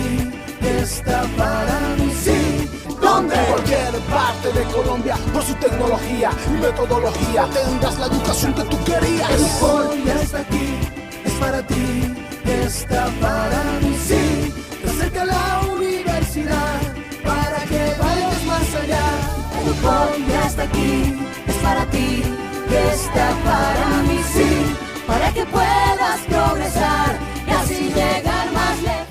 ti, está para mí, sí. ¿Dónde? En cualquier parte de Colombia, por su tecnología y metodología, tendrás la educación que tú querías. El UPOL ya está aquí, es para ti, está para mí, sí. Te acerca la universidad para que vayas más allá. El UPOL ya está aquí, es para ti, está para mí, sí. Para que puedas progresar y así llegar más lejos.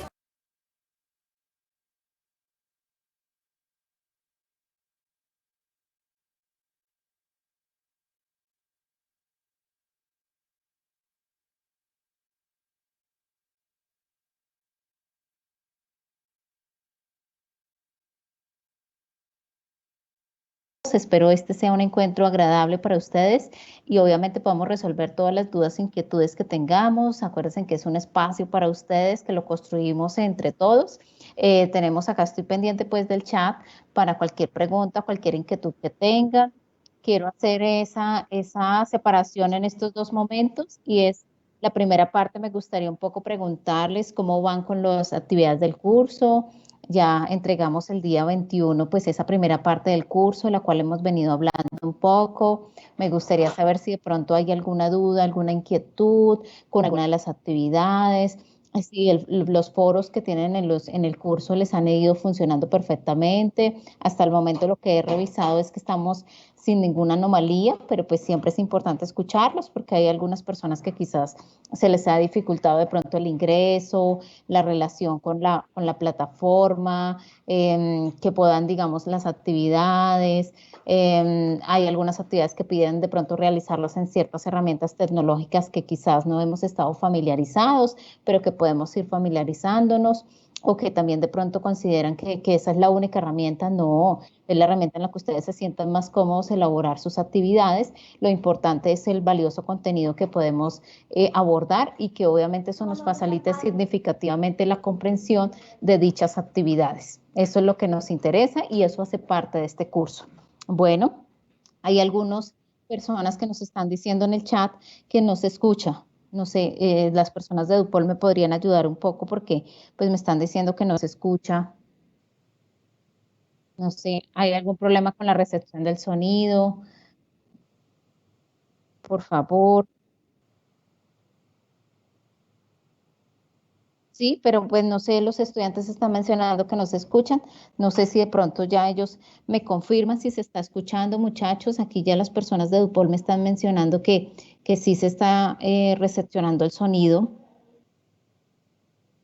Espero este sea un encuentro agradable para ustedes y obviamente podamos resolver todas las dudas e inquietudes que tengamos. Acuérdense que es un espacio para ustedes, que lo construimos entre todos. Tenemos acá, estoy pendiente pues del chat para cualquier pregunta, cualquier inquietud que tengan. Quiero hacer esa separación en estos dos momentos y es la primera parte. Me gustaría un poco preguntarles cómo van con las actividades del curso. Ya entregamos el día 21, pues esa primera parte del curso, la cual hemos venido hablando un poco. Me gustaría saber si de pronto hay alguna duda, alguna inquietud con alguna de las actividades, si los foros que tienen en el curso les han ido funcionando perfectamente. Hasta el momento lo que he revisado es que estamos sin ninguna anomalía, pero pues siempre es importante escucharlos porque hay algunas personas que quizás se les ha dificultado de pronto el ingreso, la relación con la plataforma, que puedan, digamos, las actividades. Hay algunas actividades que piden de pronto realizarlas en ciertas herramientas tecnológicas que quizás no hemos estado familiarizados, pero que podemos ir familiarizándonos, o que también de pronto consideran que esa es la única herramienta. No, es la herramienta en la que ustedes se sientan más cómodos elaborar sus actividades. Lo importante es el valioso contenido que podemos abordar y que obviamente eso nos facilite significativamente la comprensión de dichas actividades. Eso es lo que nos interesa y eso hace parte de este curso. Bueno, hay algunas personas que nos están diciendo en el chat que no se escucha. No sé, las personas de Dupol me podrían ayudar un poco porque pues me están diciendo que no se escucha. No sé, ¿hay algún problema con la recepción del sonido? Por favor. Sí, pero pues no sé, los estudiantes están mencionando que no se escuchan. No sé si de pronto ya ellos me confirman si se está escuchando, muchachos. Aquí ya las personas de Dupol me están mencionando que sí se está recepcionando el sonido.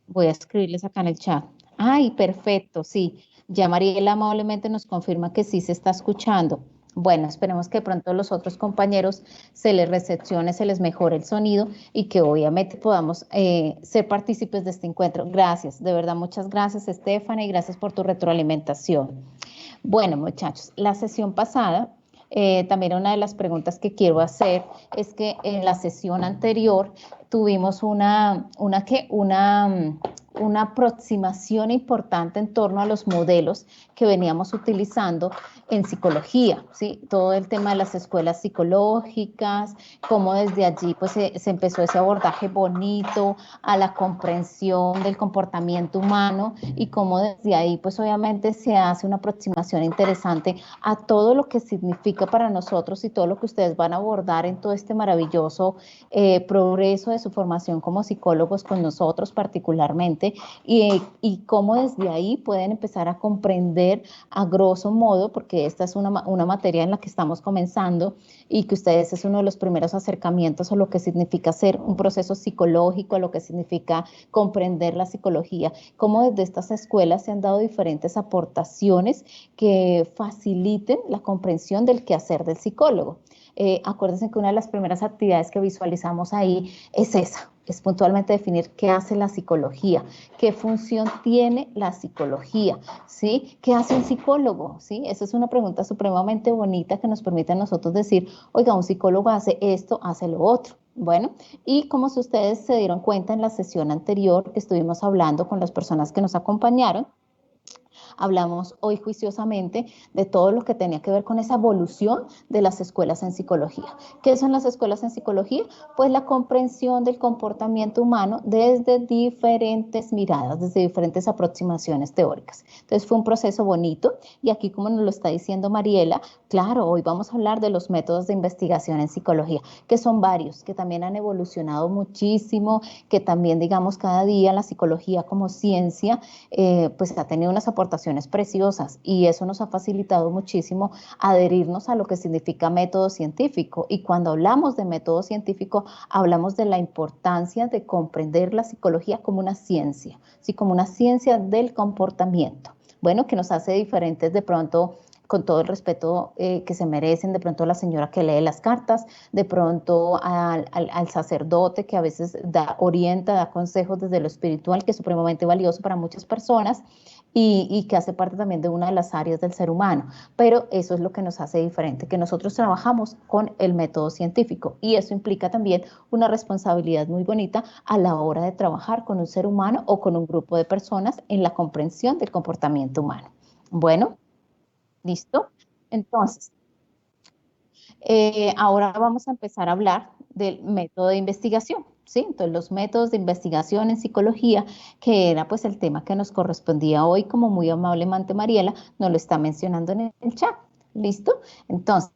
Voy a escribirles acá en el chat. Ay, perfecto, sí. Ya Mariela amablemente nos confirma que sí se está escuchando. Bueno, esperemos que pronto los otros compañeros se les recepcione, se les mejore el sonido y que obviamente podamos ser partícipes de este encuentro. Gracias, de verdad, muchas gracias, Estefana, y gracias por tu retroalimentación. Bueno, muchachos, la sesión pasada, también una de las preguntas que quiero hacer es que en la sesión anterior tuvimos una aproximación importante en torno a los modelos que veníamos utilizando en psicología, ¿sí? Todo el tema de las escuelas psicológicas, cómo desde allí pues se empezó ese abordaje bonito a la comprensión del comportamiento humano y cómo desde ahí pues obviamente se hace una aproximación interesante a todo lo que significa para nosotros y todo lo que ustedes van a abordar en todo este maravilloso progreso de su formación como psicólogos con nosotros particularmente y cómo desde ahí pueden empezar a comprender a grosso modo, porque esta es una materia en la que estamos comenzando y que ustedes es uno de los primeros acercamientos a lo que significa ser un proceso psicológico, a lo que significa comprender la psicología, cómo desde estas escuelas se han dado diferentes aportaciones que faciliten la comprensión del quehacer del psicólogo. Acuérdense que una de las primeras actividades que visualizamos ahí es esa, es puntualmente definir qué hace la psicología, qué función tiene la psicología, ¿sí? ¿Qué hace un psicólogo? ¿Sí? Esa es una pregunta supremamente bonita que nos permite a nosotros decir, oiga, un psicólogo hace esto, hace lo otro. Bueno, y como si ustedes se dieron cuenta en la sesión anterior que estuvimos hablando con las personas que nos acompañaron, hablamos hoy juiciosamente de todo lo que tenía que ver con esa evolución de las escuelas en psicología. ¿Qué son las escuelas en psicología? Pues la comprensión del comportamiento humano desde diferentes miradas, desde diferentes aproximaciones teóricas. Entonces fue un proceso bonito y aquí, como nos lo está diciendo Mariela, claro, hoy vamos a hablar de los métodos de investigación en psicología, que son varios, que también han evolucionado muchísimo, que también, digamos, cada día la psicología como ciencia, pues ha tenido unas aportaciones preciosas y eso nos ha facilitado muchísimo adherirnos a lo que significa método científico. Y cuando hablamos de método científico, hablamos de la importancia de comprender la psicología como una ciencia, ¿sí? Como una ciencia del comportamiento. Bueno, que nos hace diferentes de pronto, con todo el respeto que se merecen, de pronto a la señora que lee las cartas, de pronto al sacerdote que a veces orienta, da consejos desde lo espiritual, que es supremamente valioso para muchas personas y que hace parte también de una de las áreas del ser humano. Pero eso es lo que nos hace diferente, que nosotros trabajamos con el método científico y eso implica también una responsabilidad muy bonita a la hora de trabajar con un ser humano o con un grupo de personas en la comprensión del comportamiento humano. Bueno, ¿listo? Entonces, ahora vamos a empezar a hablar del método de investigación, ¿sí? Entonces, los métodos de investigación en psicología, que era pues el tema que nos correspondía hoy, como muy amablemente Mariela nos lo está mencionando en el chat, ¿listo? Entonces,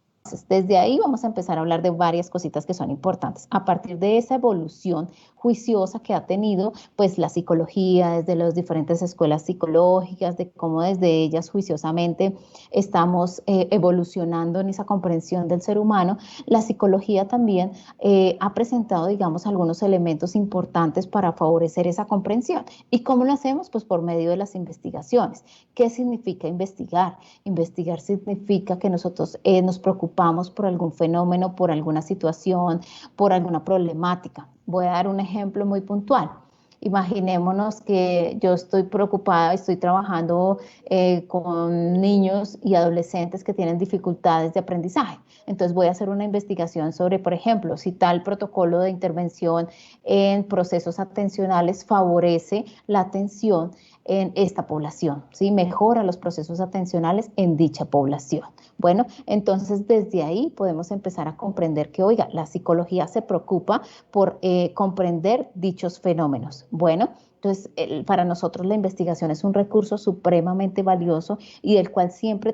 desde ahí vamos a empezar a hablar de varias cositas que son importantes. A partir de esa evolución juiciosa que ha tenido, pues la psicología, desde las diferentes escuelas psicológicas, de cómo desde ellas juiciosamente estamos evolucionando en esa comprensión del ser humano, la psicología también ha presentado, digamos, algunos elementos importantes para favorecer esa comprensión. ¿Y cómo lo hacemos? Pues por medio de las investigaciones. ¿Qué significa investigar? Investigar significa que nosotros nos preocupamos por algún fenómeno, por alguna situación, por alguna problemática. Voy a dar un ejemplo muy puntual. Imaginémonos que yo estoy preocupada, estoy trabajando con niños y adolescentes que tienen dificultades de aprendizaje. Entonces voy a hacer una investigación sobre, por ejemplo, si tal protocolo de intervención en procesos atencionales favorece la atención en esta población, ¿sí? Mejora los procesos atencionales en dicha población. Bueno, entonces desde ahí podemos empezar a comprender que, oiga, la psicología se preocupa por comprender dichos fenómenos. Bueno, entonces para nosotros la investigación es un recurso supremamente valioso y del cual siempre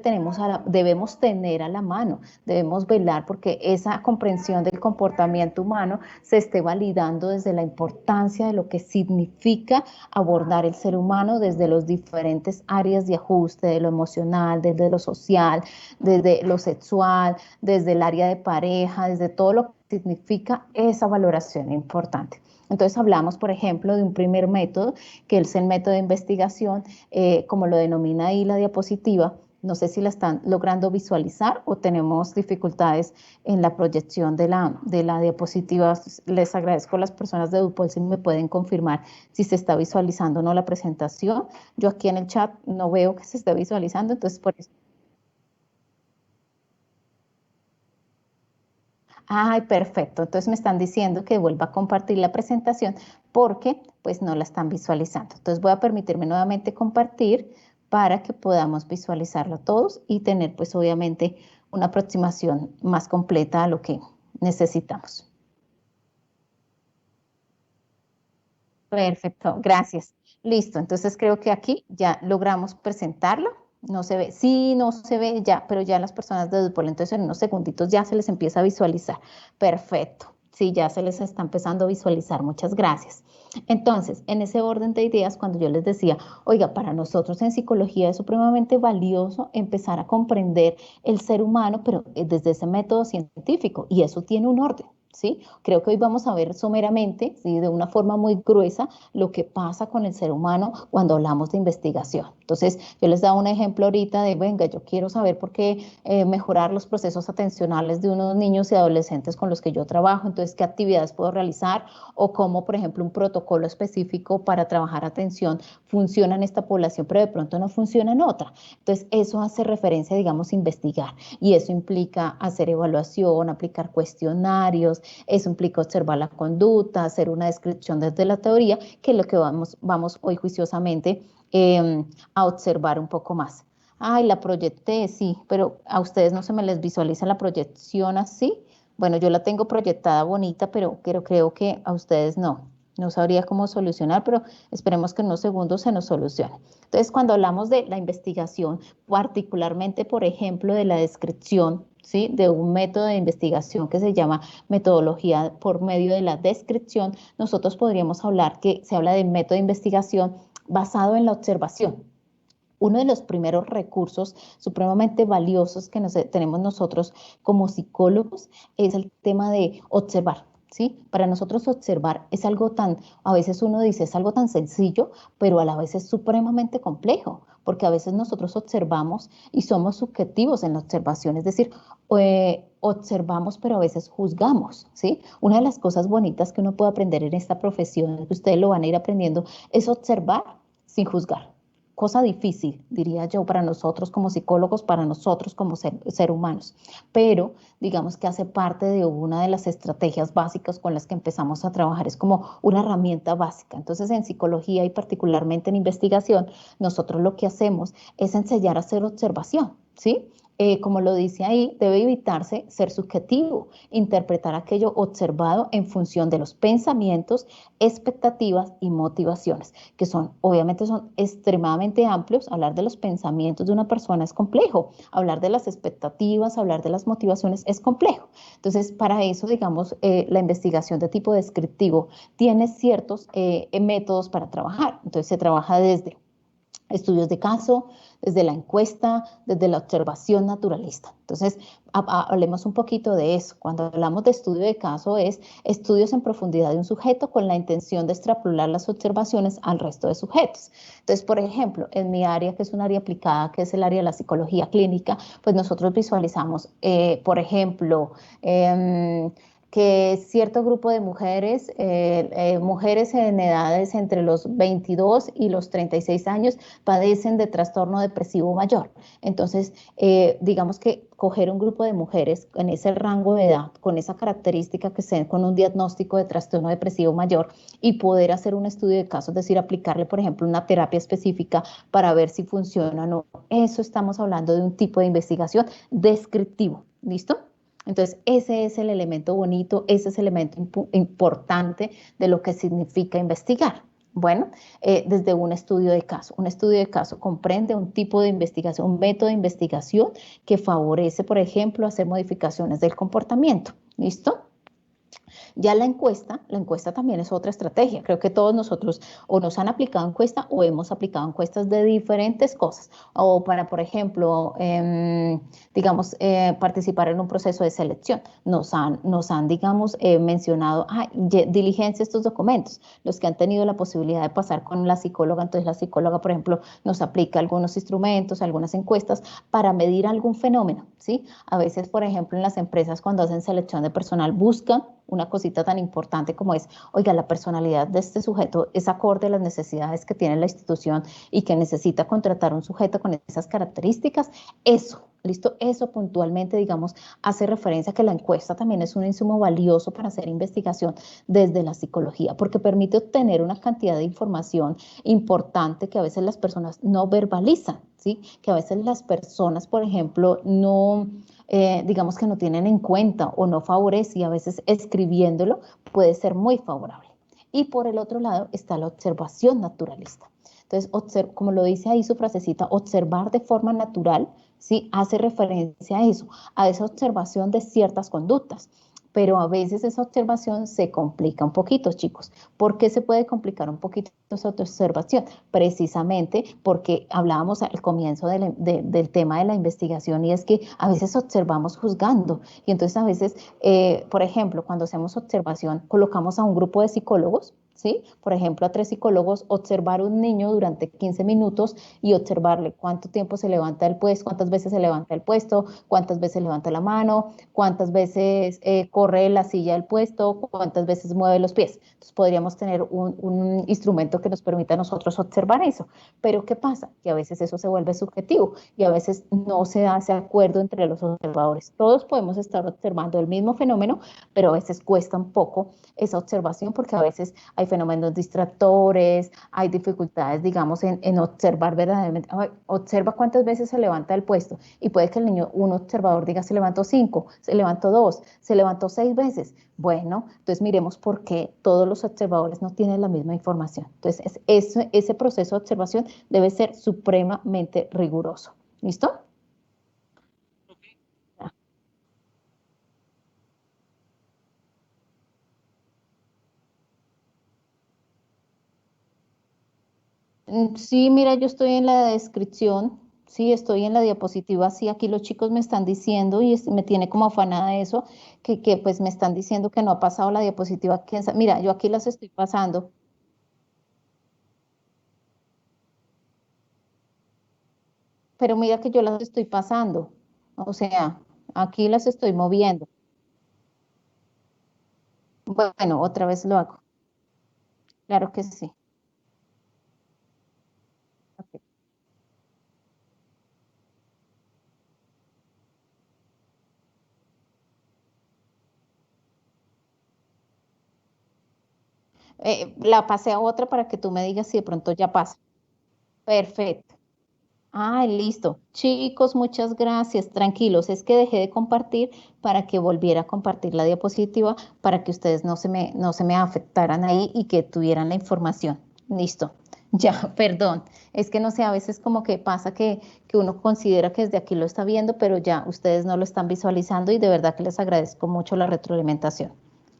debemos tener a la mano, debemos velar porque esa comprensión del comportamiento humano se esté validando desde la importancia de lo que significa abordar el ser humano desde los diferentes áreas de ajuste, de lo emocional, desde lo social, desde lo sexual, desde el área de pareja, desde todo lo que significa esa valoración importante. Entonces hablamos, por ejemplo, de un primer método, que es el método de investigación, como lo denomina ahí la diapositiva. No sé si la están logrando visualizar o tenemos dificultades en la proyección de la diapositiva. Les agradezco a las personas de Dupol si me pueden confirmar si se está visualizando o no la presentación. Yo aquí en el chat no veo que se esté visualizando, entonces por eso. Ay, perfecto. Entonces me están diciendo que vuelva a compartir la presentación porque pues no la están visualizando. Entonces voy a permitirme nuevamente compartir para que podamos visualizarlo todos y tener pues obviamente una aproximación más completa a lo que necesitamos. Perfecto, gracias. Listo, entonces creo que aquí ya logramos presentarlo. No se ve, sí, no se ve ya, pero ya las personas de Dupol, entonces en unos segunditos ya se les empieza a visualizar. Perfecto, sí, ya se les está empezando a visualizar, muchas gracias. Entonces, en ese orden de ideas, cuando yo les decía, oiga, para nosotros en psicología es supremamente valioso empezar a comprender el ser humano, pero desde ese método científico, y eso tiene un orden. ¿Sí? Creo que hoy vamos a ver someramente, ¿sí? De una forma muy gruesa, lo que pasa con el ser humano cuando hablamos de investigación. Entonces, yo les daba un ejemplo ahorita de, venga, yo quiero saber por qué mejorar los procesos atencionales de unos niños y adolescentes con los que yo trabajo, entonces, qué actividades puedo realizar o cómo, por ejemplo, un protocolo específico para trabajar atención funciona en esta población, pero de pronto no funciona en otra. Entonces, eso hace referencia, digamos, a investigar y eso implica hacer evaluación, aplicar cuestionarios, eso implica observar la conducta, hacer una descripción desde la teoría, que es lo que vamos hoy juiciosamente a observar un poco más. Ay, la proyecté, sí, pero a ustedes no se me les visualiza la proyección así. Bueno, yo la tengo proyectada bonita, pero creo que a ustedes no. No sabría cómo solucionar, pero esperemos que en unos segundos se nos solucione. Entonces, cuando hablamos de la investigación, particularmente, por ejemplo, de la descripción, ¿sí?, de un método de investigación que se llama metodología por medio de la descripción, nosotros podríamos hablar que se habla de método de investigación basado en la observación. Uno de los primeros recursos supremamente valiosos que tenemos nosotros como psicólogos es el tema de observar, ¿sí? Para nosotros observar es algo tan, a veces uno dice, es algo tan sencillo, pero a la vez es supremamente complejo, porque a veces nosotros observamos y somos subjetivos en la observación, es decir, observamos, pero a veces juzgamos, ¿sí? Una de las cosas bonitas que uno puede aprender en esta profesión, que ustedes lo van a ir aprendiendo, es observar sin juzgar. Cosa difícil, diría yo, para nosotros como psicólogos, para nosotros como ser humanos, pero digamos que hace parte de una de las estrategias básicas con las que empezamos a trabajar, es como una herramienta básica. Entonces, en psicología y particularmente en investigación, nosotros lo que hacemos es enseñar a hacer observación, ¿sí? Como lo dice ahí, debe evitarse ser subjetivo, interpretar aquello observado en función de los pensamientos, expectativas y motivaciones, que obviamente son extremadamente amplios. Hablar de los pensamientos de una persona es complejo, hablar de las expectativas, hablar de las motivaciones es complejo. Entonces, para eso, digamos, la investigación de tipo descriptivo tiene ciertos métodos para trabajar. Entonces, se trabaja desde estudios de caso, desde la encuesta, desde la observación naturalista. Entonces, hablemos un poquito de eso. Cuando hablamos de estudio de caso, es estudios en profundidad de un sujeto con la intención de extrapolar las observaciones al resto de sujetos. Entonces, por ejemplo, en mi área, que es un área aplicada, que es el área de la psicología clínica, pues nosotros visualizamos, por ejemplo, que cierto grupo de mujeres, mujeres en edades entre los 22 y los 36 años, padecen de trastorno depresivo mayor. Entonces, digamos que coger un grupo de mujeres en ese rango de edad, con esa característica que estén con un diagnóstico de trastorno depresivo mayor y poder hacer un estudio de caso, es decir, aplicarle, por ejemplo, una terapia específica para ver si funciona o no. Eso estamos hablando de un tipo de investigación descriptivo. ¿Listo? Entonces, ese es el elemento bonito, ese es el elemento importante de lo que significa investigar. Bueno, desde un estudio de caso. Un estudio de caso comprende un tipo de investigación, un método de investigación que favorece, por ejemplo, hacer modificaciones del comportamiento. ¿Listo? Ya la encuesta también es otra estrategia. Creo que todos nosotros o nos han aplicado encuesta o hemos aplicado encuestas de diferentes cosas. O para, por ejemplo, digamos, participar en un proceso de selección. Nos han digamos, mencionado, diligencia estos documentos. Los que han tenido la posibilidad de pasar con la psicóloga, entonces la psicóloga, por ejemplo, nos aplica algunos instrumentos, algunas encuestas para medir algún fenómeno, ¿sí? A veces, por ejemplo, en las empresas cuando hacen selección de personal buscan una cosita tan importante como es, oiga, la personalidad de este sujeto es acorde a las necesidades que tiene la institución y que necesita contratar un sujeto con esas características. Eso, ¿listo? Eso puntualmente, digamos, hace referencia a que la encuesta también es un insumo valioso para hacer investigación desde la psicología, porque permite obtener una cantidad de información importante que a veces las personas no verbalizan, ¿sí? Que a veces las personas, por ejemplo, no... digamos que no tienen en cuenta o no favorece, y a veces escribiéndolo puede ser muy favorable. Y por el otro lado está la observación naturalista. Entonces, como lo dice ahí su frasecita, observar de forma natural, ¿sí? Hace referencia a eso, a esa observación de ciertas conductas. Pero a veces esa observación se complica un poquito, chicos. ¿Por qué se puede complicar un poquito esa observación? Precisamente porque hablábamos al comienzo del tema de la investigación, y es que a veces observamos juzgando. Y entonces a veces, por ejemplo, cuando hacemos observación, colocamos a un grupo de psicólogos, ¿sí? Por ejemplo, a 3 psicólogos, observar un niño durante 15 minutos y observarle cuánto tiempo se levanta el puesto, cuántas veces se levanta el puesto, cuántas veces levanta la mano, cuántas veces corre la silla del puesto, cuántas veces mueve los pies. Entonces podríamos tener un instrumento que nos permita a nosotros observar eso. Pero ¿qué pasa? Que a veces eso se vuelve subjetivo y a veces no se da ese acuerdo entre los observadores. Todos podemos estar observando el mismo fenómeno, pero a veces cuesta un poco esa observación porque a veces hay fenómenos distractores, hay dificultades, digamos, en observar verdaderamente. Observa cuántas veces se levanta el puesto y puede que el niño, un observador diga se levantó 5, se levantó 2, se levantó 6 veces. Bueno, entonces miremos por qué todos los observadores no tienen la misma información. Entonces, ese proceso de observación debe ser supremamente riguroso. ¿Listo? Sí, mira, yo estoy en la descripción, sí, estoy en la diapositiva, sí, aquí los chicos me están diciendo y me tiene como afanada eso, que pues me están diciendo que no ha pasado la diapositiva. Mira, yo aquí las estoy pasando, pero mira que yo las estoy pasando, o sea, aquí las estoy moviendo. Bueno, otra vez lo hago, claro que sí. Ok. La pasé a otra para que tú me digas si de pronto ya pasa. Perfecto. Ah, listo. Chicos, muchas gracias. Tranquilos, es que dejé de compartir para que volviera a compartir la diapositiva para que ustedes no se me afectaran ahí y que tuvieran la información. Listo. Ya, perdón. Es que no sé, a veces como que pasa que uno considera que desde aquí lo está viendo, pero ya ustedes no lo están visualizando y de verdad que les agradezco mucho la retroalimentación.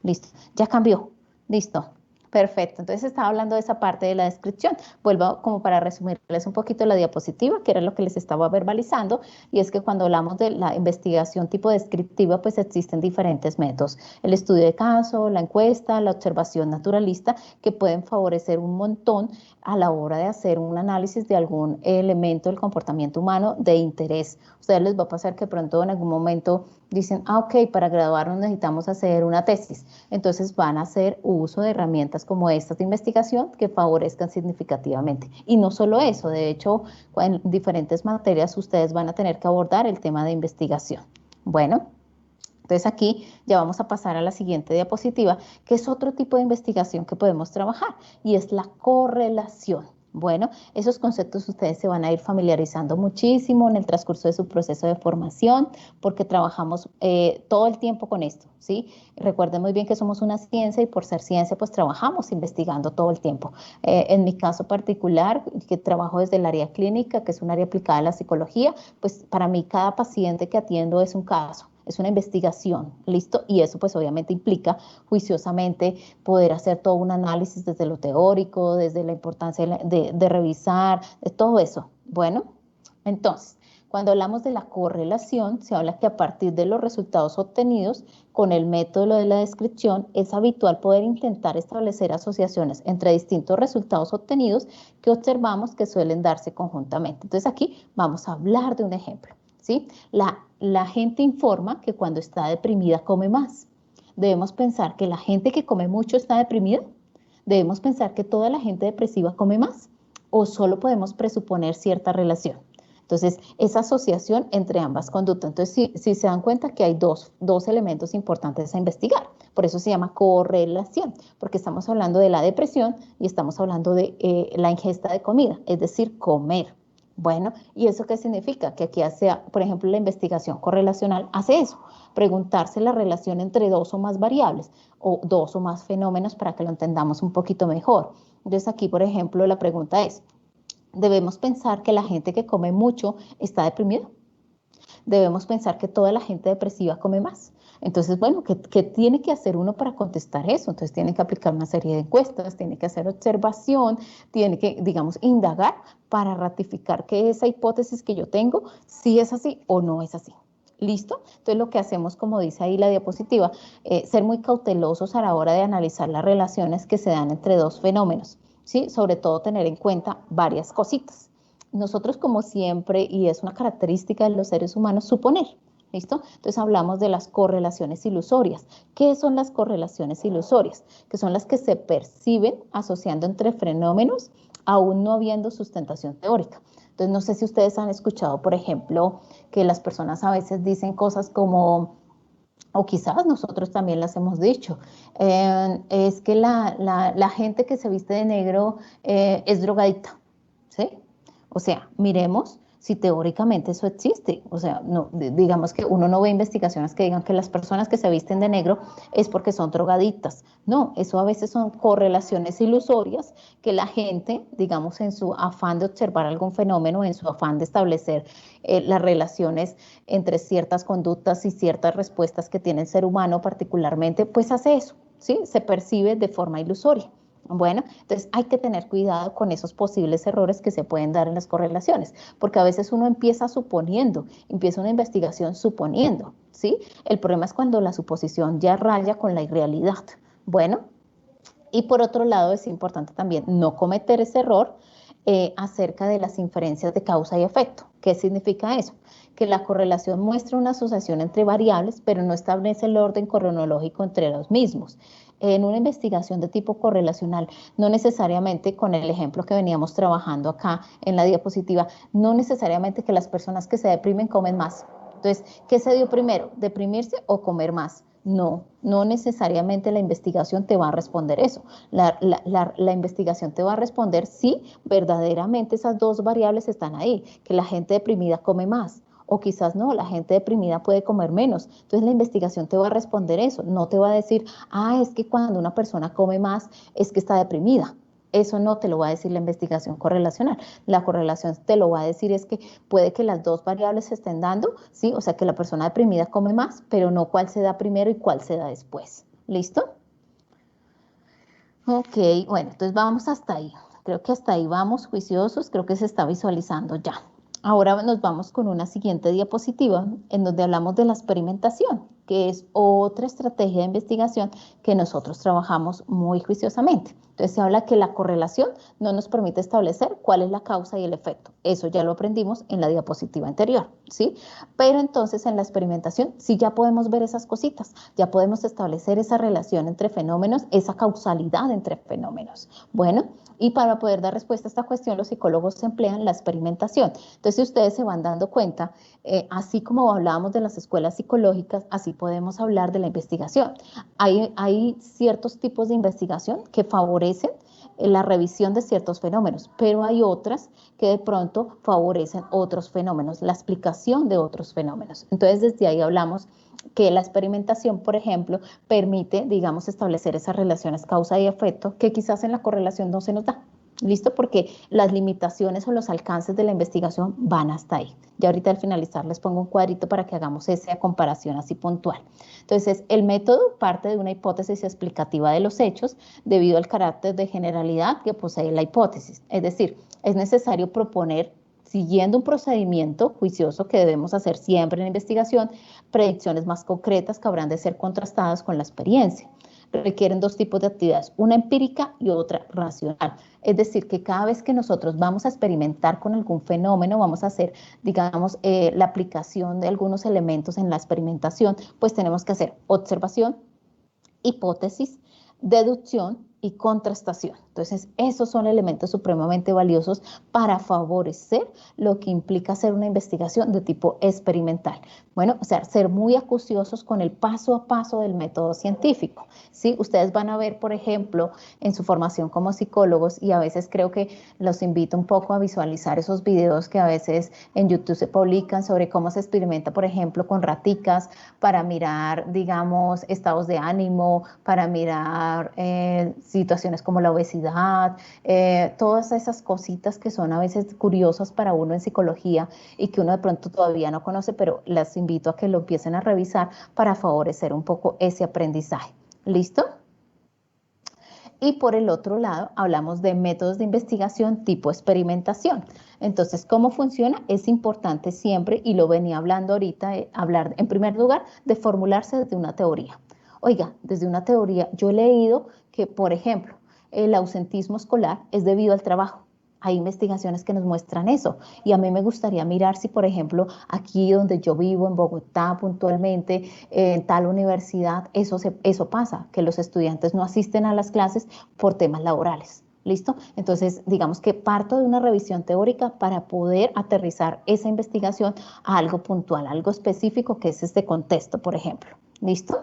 Listo. Ya cambió. Listo. Perfecto, entonces estaba hablando de esa parte de la descripción. Vuelvo como para resumirles un poquito la diapositiva, que era lo que les estaba verbalizando, y es que cuando hablamos de la investigación tipo descriptiva, pues existen diferentes métodos. El estudio de caso, la encuesta, la observación naturalista, que pueden favorecer un montón a la hora de hacer un análisis de algún elemento del comportamiento humano de interés. A ustedes les va a pasar que pronto en algún momento dicen, ok, para graduarnos necesitamos hacer una tesis. Entonces van a hacer uso de herramientas como estas de investigación que favorezcan significativamente. Y no solo eso, de hecho, en diferentes materias ustedes van a tener que abordar el tema de investigación. Bueno. Entonces aquí ya vamos a pasar a la siguiente diapositiva, que es otro tipo de investigación que podemos trabajar y es la correlación. Bueno, esos conceptos ustedes se van a ir familiarizando muchísimo en el transcurso de su proceso de formación, porque trabajamos todo el tiempo con esto, ¿sí? Recuerden muy bien que somos una ciencia y por ser ciencia, pues trabajamos investigando todo el tiempo. En mi caso particular, que trabajo desde el área clínica, que es un área aplicada a la psicología, pues para mí cada paciente que atiendo es un caso. Es una investigación, ¿listo? Y eso pues obviamente implica juiciosamente poder hacer todo un análisis desde lo teórico, desde la importancia de revisar, de todo eso. Bueno, entonces, cuando hablamos de la correlación, se habla que a partir de los resultados obtenidos con el método de la descripción, es habitual poder intentar establecer asociaciones entre distintos resultados obtenidos que observamos que suelen darse conjuntamente. Entonces aquí vamos a hablar de un ejemplo. ¿Sí? La gente informa que cuando está deprimida come más. Debemos pensar que la gente que come mucho está deprimida. Debemos pensar que toda la gente depresiva come más. O solo podemos presuponer cierta relación. Entonces, esa asociación entre ambas conductas. Entonces, si se dan cuenta que hay dos elementos importantes a investigar. Por eso se llama correlación, porque estamos hablando de la depresión y estamos hablando de la ingesta de comida, es decir, comer. Bueno, ¿y eso qué significa? Que aquí hace, por ejemplo, la investigación correlacional hace eso, preguntarse la relación entre dos o más variables o dos o más fenómenos para que lo entendamos un poquito mejor. Entonces aquí, por ejemplo, la pregunta es, ¿debemos pensar que la gente que come mucho está deprimida? Debemos pensar que toda la gente depresiva come más. Entonces, bueno, ¿qué tiene que hacer uno para contestar eso? Entonces tiene que aplicar una serie de encuestas, tiene que hacer observación, tiene que, digamos, indagar para ratificar que esa hipótesis que yo tengo, si es así o no es así. ¿Listo? Entonces lo que hacemos, como dice ahí la diapositiva, ser muy cautelosos a la hora de analizar las relaciones que se dan entre dos fenómenos, ¿sí? Sobre todo tener en cuenta varias cositas. Nosotros, como siempre, y es una característica de los seres humanos, suponer. ¿Listo? Entonces hablamos de las correlaciones ilusorias. ¿Qué son las correlaciones ilusorias? Que son las que se perciben asociando entre fenómenos aún no habiendo sustentación teórica. Entonces no sé si ustedes han escuchado, por ejemplo, que las personas a veces dicen cosas como, o quizás nosotros también las hemos dicho, es que la gente que se viste de negro es drogadicta, ¿sí? O sea, miremos si teóricamente eso existe. O sea, no, digamos que uno no ve investigaciones que digan que las personas que se visten de negro es porque son drogadictas. No, eso a veces son correlaciones ilusorias que la gente, digamos, en su afán de observar algún fenómeno, en su afán de establecer las relaciones entre ciertas conductas y ciertas respuestas que tiene el ser humano particularmente, pues hace eso, ¿sí? Se percibe de forma ilusoria. Bueno, entonces hay que tener cuidado con esos posibles errores que se pueden dar en las correlaciones, porque a veces uno empieza suponiendo, empieza una investigación suponiendo, ¿sí? El problema es cuando la suposición ya raya con la irrealidad. Bueno, y por otro lado es importante también no cometer ese error acerca de las inferencias de causa y efecto. ¿Qué significa eso? Que la correlación muestra una asociación entre variables, pero no establece el orden cronológico entre los mismos. En una investigación de tipo correlacional, no necesariamente con el ejemplo que veníamos trabajando acá en la diapositiva, no necesariamente que las personas que se deprimen comen más. Entonces, ¿qué se dio primero? ¿Deprimirse o comer más? No, no necesariamente la investigación te va a responder eso. La investigación te va a responder si verdaderamente esas dos variables están ahí, que la gente deprimida come más, o quizás no, la gente deprimida puede comer menos. Entonces la investigación te va a responder eso, no te va a decir, es que cuando una persona come más es que está deprimida. Eso no te lo va a decir la investigación correlacional. La correlación te lo va a decir es que puede que las dos variables se estén dando, ¿sí? O sea, que la persona deprimida come más, pero no cuál se da primero y cuál se da después. ¿Listo? Ok, bueno, entonces vamos hasta ahí. Creo que hasta ahí vamos juiciosos, creo que se está visualizando ya. Ahora nos vamos con una siguiente diapositiva en donde hablamos de la experimentación, que es otra estrategia de investigación que nosotros trabajamos muy juiciosamente. Entonces se habla que la correlación no nos permite establecer cuál es la causa y el efecto. Eso ya lo aprendimos en la diapositiva anterior, ¿sí? Pero entonces en la experimentación sí ya podemos ver esas cositas, ya podemos establecer esa relación entre fenómenos, esa causalidad entre fenómenos. Bueno, y para poder dar respuesta a esta cuestión, los psicólogos emplean la experimentación. Entonces, si ustedes se van dando cuenta, así como hablábamos de las escuelas psicológicas, así podemos hablar de la investigación. Hay ciertos tipos de investigación que favorecen la revisión de ciertos fenómenos, pero hay otras que de pronto favorecen otros fenómenos, la explicación de otros fenómenos. Entonces, desde ahí hablamos que la experimentación, por ejemplo, permite, digamos, establecer esas relaciones causa y efecto que quizás en la correlación no se nos da. ¿Listo? Porque las limitaciones o los alcances de la investigación van hasta ahí. Ya ahorita al finalizar les pongo un cuadrito para que hagamos esa comparación así puntual. Entonces, el método parte de una hipótesis explicativa de los hechos debido al carácter de generalidad que posee la hipótesis. Es decir, es necesario proponer, siguiendo un procedimiento juicioso que debemos hacer siempre en la investigación, predicciones más concretas que habrán de ser contrastadas con la experiencia. Requieren dos tipos de actividades, una empírica y otra racional. Es decir, que cada vez que nosotros vamos a experimentar con algún fenómeno, vamos a hacer, digamos, la aplicación de algunos elementos en la experimentación, pues tenemos que hacer observación, hipótesis, deducción y contrastación. Entonces, esos son elementos supremamente valiosos para favorecer lo que implica hacer una investigación de tipo experimental. Bueno, o sea, ser muy acuciosos con el paso a paso del método científico, ¿sí? Ustedes van a ver, por ejemplo, en su formación como psicólogos, y a veces creo que los invito un poco a visualizar esos videos que a veces en YouTube se publican sobre cómo se experimenta, por ejemplo, con raticas para mirar, digamos, estados de ánimo, para mirar situaciones como la obesidad, todas esas cositas que son a veces curiosas para uno en psicología y que uno de pronto todavía no conoce, pero las invito a que lo empiecen a revisar para favorecer un poco ese aprendizaje. ¿Listo? Y por el otro lado, hablamos de métodos de investigación tipo experimentación. Entonces, ¿cómo funciona? Es importante siempre, y lo venía hablando ahorita, hablar en primer lugar de formularse desde una teoría. Oiga, desde una teoría, yo he leído que, por ejemplo, el ausentismo escolar es debido al trabajo. Hay investigaciones que nos muestran eso y a mí me gustaría mirar si, por ejemplo, aquí donde yo vivo, en Bogotá puntualmente, en tal universidad, eso pasa, que los estudiantes no asisten a las clases por temas laborales. ¿Listo? Entonces, digamos que parto de una revisión teórica para poder aterrizar esa investigación a algo puntual, algo específico que es este contexto, por ejemplo. ¿Listo?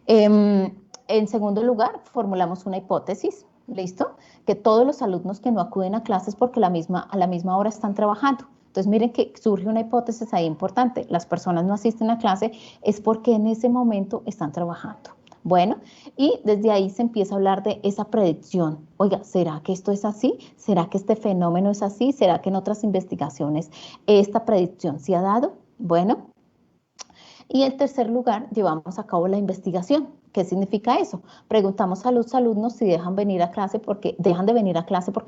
En segundo lugar, formulamos una hipótesis, ¿listo? Que todos los alumnos que no acuden a clases porque a la misma hora están trabajando. Entonces, miren que surge una hipótesis ahí importante. Las personas no asisten a clase es porque en ese momento están trabajando. Bueno, y desde ahí se empieza a hablar de esa predicción. Oiga, ¿será que esto es así? ¿Será que este fenómeno es así? ¿Será que en otras investigaciones esta predicción se ha dado? Bueno, y en tercer lugar, llevamos a cabo la investigación. ¿Qué significa eso? Preguntamos a los alumnos si dejan de venir a clase porque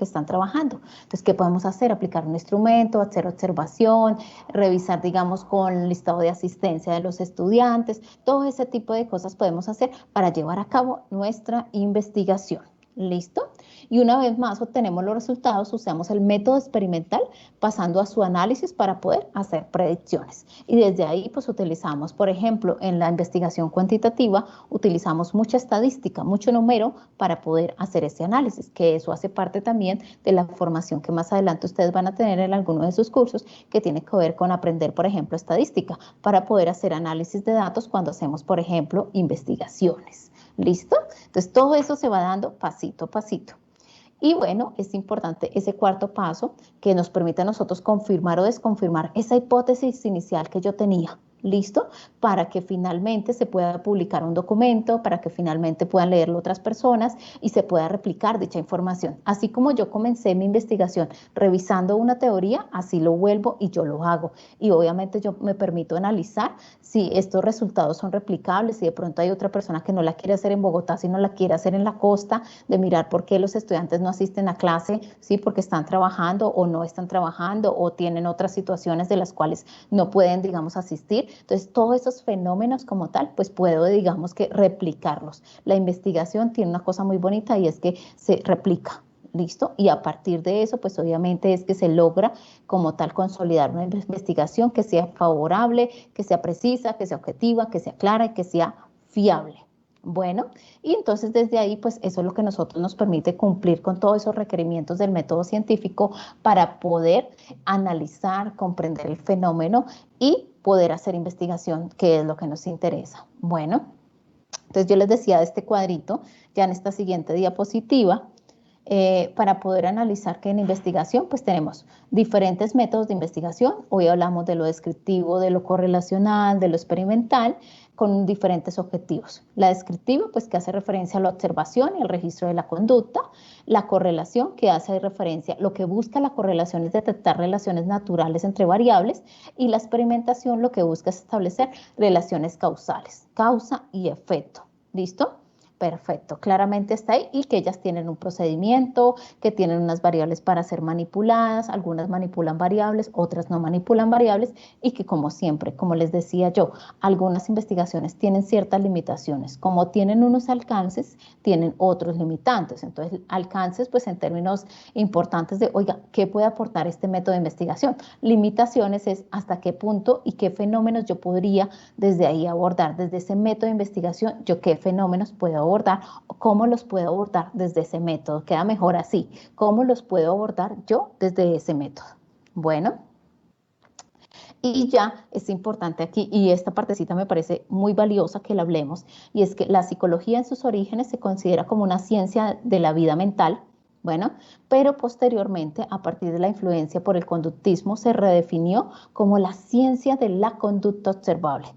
están trabajando. Entonces, ¿qué podemos hacer? Aplicar un instrumento, hacer observación, revisar, digamos, con el listado de asistencia de los estudiantes. Todo ese tipo de cosas podemos hacer para llevar a cabo nuestra investigación. ¿Listo? Y una vez más obtenemos los resultados, usamos el método experimental pasando a su análisis para poder hacer predicciones. Y desde ahí pues utilizamos, por ejemplo, en la investigación cuantitativa, utilizamos mucha estadística, mucho número para poder hacer ese análisis, que eso hace parte también de la formación que más adelante ustedes van a tener en alguno de sus cursos, que tiene que ver con aprender, por ejemplo, estadística, para poder hacer análisis de datos cuando hacemos, por ejemplo, investigaciones. ¿Listo? Entonces, todo eso se va dando pasito a pasito. Y bueno, es importante ese cuarto paso que nos permite a nosotros confirmar o desconfirmar esa hipótesis inicial que yo tenía. ¿Listo? Para que finalmente se pueda publicar un documento, para que finalmente puedan leerlo otras personas y se pueda replicar dicha información. Así como yo comencé mi investigación revisando una teoría, así lo vuelvo y yo lo hago. Y obviamente yo me permito analizar si estos resultados son replicables, si de pronto hay otra persona que no la quiere hacer en Bogotá, sino la quiere hacer en la costa, de mirar por qué los estudiantes no asisten a clase, ¿sí? Porque están trabajando o no están trabajando o tienen otras situaciones de las cuales no pueden, digamos, asistir. Entonces, todos esos fenómenos como tal, pues puedo, digamos que, replicarlos. La investigación tiene una cosa muy bonita y es que se replica. ¿Listo? Y a partir de eso, pues obviamente es que se logra como tal consolidar una investigación que sea favorable, que sea precisa, que sea objetiva, que sea clara y que sea fiable. Bueno, y entonces desde ahí, pues eso es lo que nosotros nos permite cumplir con todos esos requerimientos del método científico para poder analizar, comprender el fenómeno y poder hacer investigación, que es lo que nos interesa. Bueno, entonces yo les decía de este cuadrito, ya en esta siguiente diapositiva, para poder analizar que en investigación pues tenemos diferentes métodos de investigación. Hoy hablamos de lo descriptivo, de lo correlacional, de lo experimental, con diferentes objetivos. La descriptiva pues que hace referencia a la observación y el registro de la conducta. La correlación que hace referencia, lo que busca la correlación es detectar relaciones naturales entre variables y la experimentación lo que busca es establecer relaciones causales, causa y efecto. ¿Listo? Perfecto, claramente está ahí y que ellas tienen un procedimiento, que tienen unas variables para ser manipuladas, algunas manipulan variables, otras no manipulan variables y que como siempre, como les decía yo, algunas investigaciones tienen ciertas limitaciones, como tienen unos alcances, tienen otros limitantes. Entonces, alcances pues en términos importantes de, oiga, ¿qué puede aportar este método de investigación? Limitaciones es hasta qué punto y qué fenómenos yo podría desde ahí abordar, desde ese método de investigación, yo qué fenómenos puedo abordar o cómo los puedo abordar desde ese método. Queda mejor así. ¿Cómo los puedo abordar yo desde ese método? Bueno, y ya es importante aquí, y esta partecita me parece muy valiosa que la hablemos, y es que la psicología en sus orígenes se considera como una ciencia de la vida mental, bueno, pero posteriormente, a partir de la influencia por el conductismo, se redefinió como la ciencia de la conducta observable.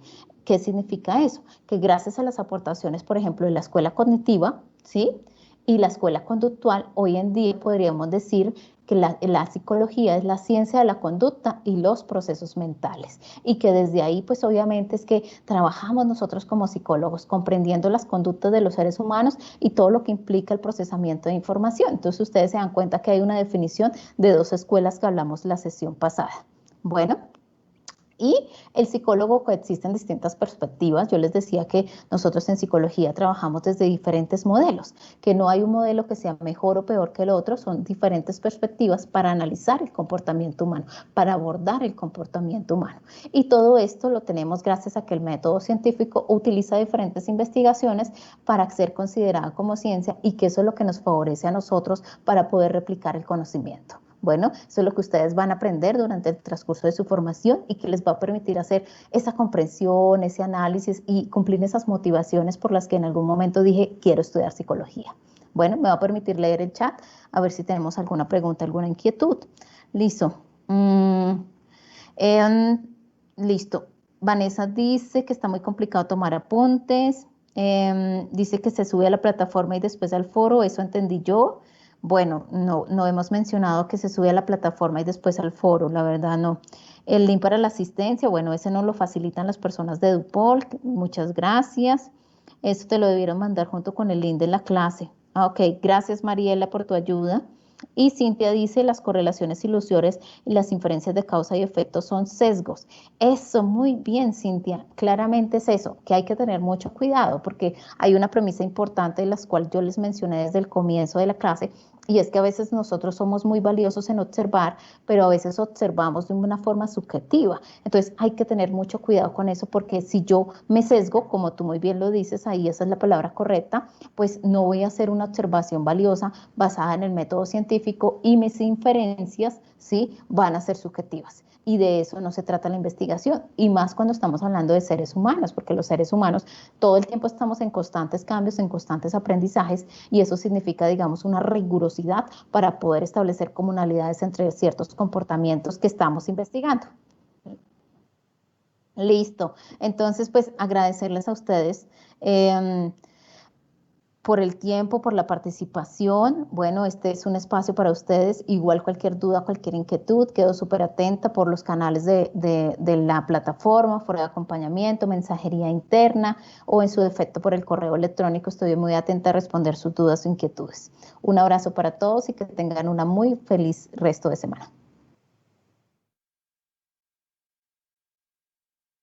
¿Qué significa eso? Que gracias a las aportaciones, por ejemplo, de la escuela cognitiva, ¿sí? Y la escuela conductual, hoy en día podríamos decir que la psicología es la ciencia de la conducta y los procesos mentales, y que desde ahí pues obviamente es que trabajamos nosotros como psicólogos comprendiendo las conductas de los seres humanos y todo lo que implica el procesamiento de información. Entonces ustedes se dan cuenta que hay una definición de dos escuelas que hablamos la sesión pasada. Bueno, y el psicólogo coexiste en distintas perspectivas. Yo les decía que nosotros en psicología trabajamos desde diferentes modelos, que no hay un modelo que sea mejor o peor que el otro, son diferentes perspectivas para analizar el comportamiento humano, para abordar el comportamiento humano. Y todo esto lo tenemos gracias a que el método científico utiliza diferentes investigaciones para ser considerada como ciencia, y que eso es lo que nos favorece a nosotros para poder replicar el conocimiento. Bueno, eso es lo que ustedes van a aprender durante el transcurso de su formación y que les va a permitir hacer esa comprensión, ese análisis y cumplir esas motivaciones por las que en algún momento dije, quiero estudiar psicología. Bueno, me va a permitir leer el chat, a ver si tenemos alguna pregunta, alguna inquietud. Listo. Listo. Vanessa dice que está muy complicado tomar apuntes. Dice que se sube a la plataforma y después al foro, eso entendí yo. Bueno, no hemos mencionado que se sube a la plataforma y después al foro, la verdad no. El link para la asistencia, bueno, ese nos lo facilitan las personas de Dupol, muchas gracias. Eso te lo debieron mandar junto con el link de la clase. Ok, gracias Mariela por tu ayuda. Y Cintia dice, las correlaciones ilusorias y las inferencias de causa y efecto son sesgos. Eso, muy bien, Cintia, claramente es eso, que hay que tener mucho cuidado porque hay una premisa importante de la cual yo les mencioné desde el comienzo de la clase, y es que a veces nosotros somos muy valiosos en observar, pero a veces observamos de una forma subjetiva. Entonces hay que tener mucho cuidado con eso, porque si yo me sesgo, como tú muy bien lo dices, ahí esa es la palabra correcta, pues no voy a hacer una observación valiosa basada en el método científico y mis inferencias, ¿sí?, van a ser subjetivas. Y de eso no se trata la investigación, y más cuando estamos hablando de seres humanos, porque los seres humanos todo el tiempo estamos en constantes cambios, en constantes aprendizajes, y eso significa, digamos, una rigurosidad para poder establecer comunalidades entre ciertos comportamientos que estamos investigando. Listo. Entonces, pues agradecerles a ustedes por el tiempo, por la participación. Bueno, este es un espacio para ustedes. Igual cualquier duda, cualquier inquietud, quedo súper atenta por los canales de la plataforma, foro de acompañamiento, mensajería interna o en su defecto por el correo electrónico. Estoy muy atenta a responder sus dudas o inquietudes. Un abrazo para todos y que tengan una muy feliz resto de semana.